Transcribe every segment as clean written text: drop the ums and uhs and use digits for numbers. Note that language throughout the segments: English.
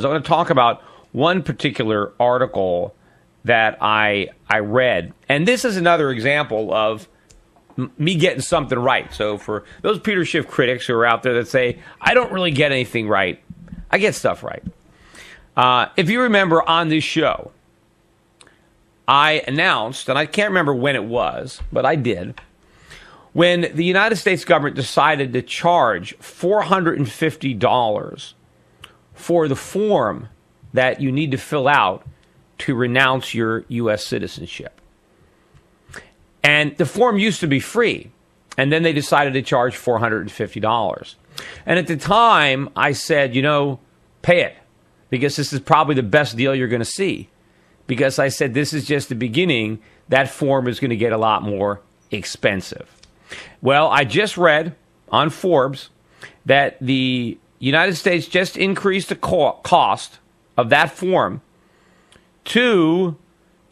I want to talk about one particular article that I read. And this is another example of me getting something right. So for those Peter Schiff critics who are out there that say, I don't really get anything right, I get stuff right. If you remember on this show, I announced, and I can't remember when it was, but I did, when the United States government decided to charge $450 for the form that you need to fill out to renounce your U.S. citizenship. And the form used to be free, and then they decided to charge $450. And at the time, I said, pay it, because this is probably the best deal you're going to see. Because I said, this is just the beginning. That form is going to get a lot more expensive. Well, I just read on Forbes that the United States just increased the cost of that form to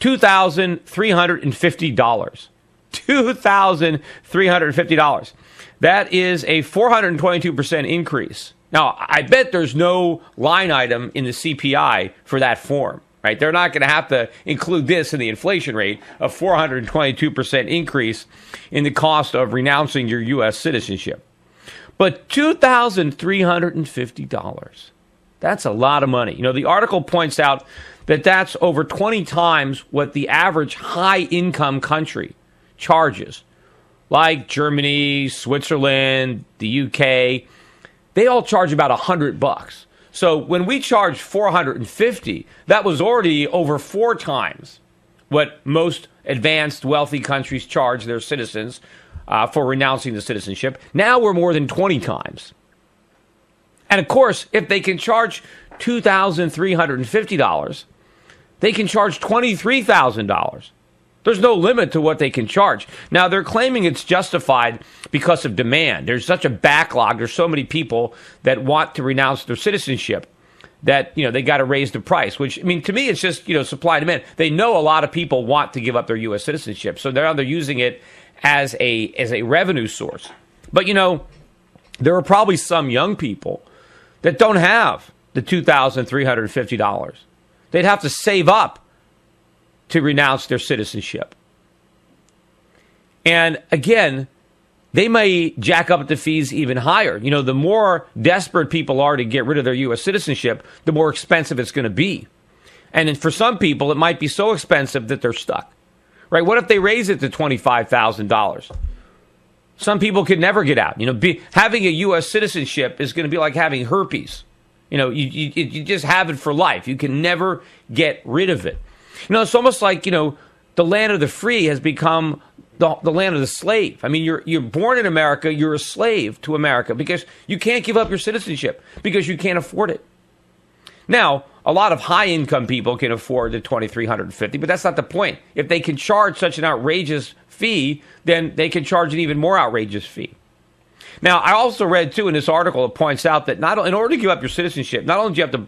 $2,350. $2,350. That is a 422% increase. Now, I bet there's no line item in the CPI for that form, right? They're not going to have to include this in the inflation rate, a 422% increase in the cost of renouncing your U.S. citizenship. But $2,350, that's a lot of money. The article points out that that's over 20 times what the average high-income country charges, like Germany, Switzerland, the UK. They all charge about $100. So when we charged $450, that was already over 4 times what most advanced, wealthy countries charge their citizens for renouncing the citizenship. Now we're more than 20 times. And of course, if they can charge $2,350, they can charge $23,000. There's no limit to what they can charge. Now, they're claiming it's justified because of demand. There's such a backlog. There's so many people that want to renounce their citizenship that, they got to raise the price, which, to me, it's just, supply and demand. They know a lot of people want to give up their U.S. citizenship, so they're using it as a revenue source. But, there are probably some young people that don't have the $2,350. They'd have to save up to renounce their citizenship. And again, they may jack up the fees even higher. The more desperate people are to get rid of their U.S. citizenship, the more expensive it's going to be. And for some people, it might be so expensive that they're stuck. Right? What if they raise it to $25,000? Some people could never get out. Having a U.S. citizenship is going to be like having herpes. You just have it for life. You can never get rid of it. It's almost like, the land of the free has become the land of the slave. You're born in America, you're a slave to America because you can't give up your citizenship because you can't afford it. Now, a lot of high-income people can afford the $2,350, but that's not the point. If they can charge such an outrageous fee, then they can charge an even more outrageous fee. Now, I also read, too, in this article, it points out that in order to give up your citizenship, not only do you have to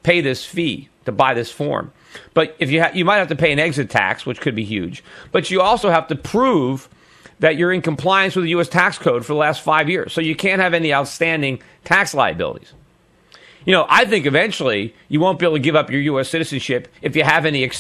pay this fee to buy this form, but if you might have to pay an exit tax, which could be huge, but you also have to prove that you're in compliance with the U.S. tax code for the last 5 years. So you can't have any outstanding tax liabilities. I think eventually you won't be able to give up your U.S. citizenship if you have any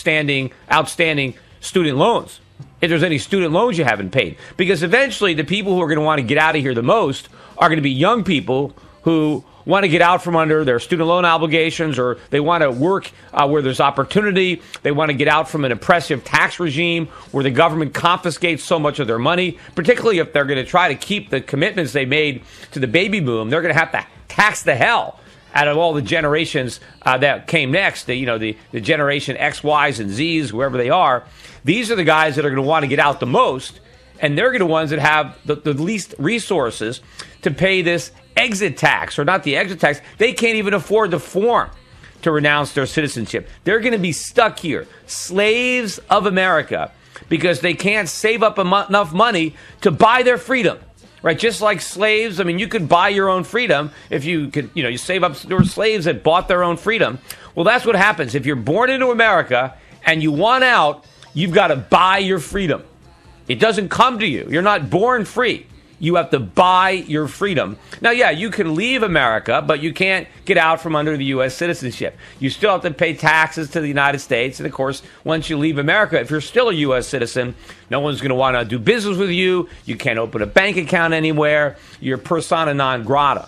outstanding student loans. If there's any student loans you haven't paid. Because eventually the people who are going to want to get out of here the most are going to be young people who want to get out from under their student loan obligations, or they want to work where there's opportunity. They want to get out from an oppressive tax regime where the government confiscates so much of their money, particularly if they're going to try to keep the commitments they made to the baby boom. They're going to have to tax the hell out of all the generations that came next, the generation X, Ys, and Zs, whoever they are. These are the guys that are going to want to get out the most, and they're going to be the ones that have the least resources to pay this exit tax, or not the exit tax. They can't even afford the form to renounce their citizenship. They're going to be stuck here, slaves of America, because they can't save up enough money to buy their freedom. Right, just like slaves. You could buy your own freedom if you could. You save up. There were slaves that bought their own freedom. Well, that's what happens if you're born into America and you want out. You've got to buy your freedom. It doesn't come to you. You're not born free. You have to buy your freedom. Now, yeah, you can leave America, but you can't get out from under the U.S. citizenship. You still have to pay taxes to the United States. And, of course, once you leave America, if you're still a U.S. citizen, no one's going to want to do business with you. You can't open a bank account anywhere. You're persona non grata.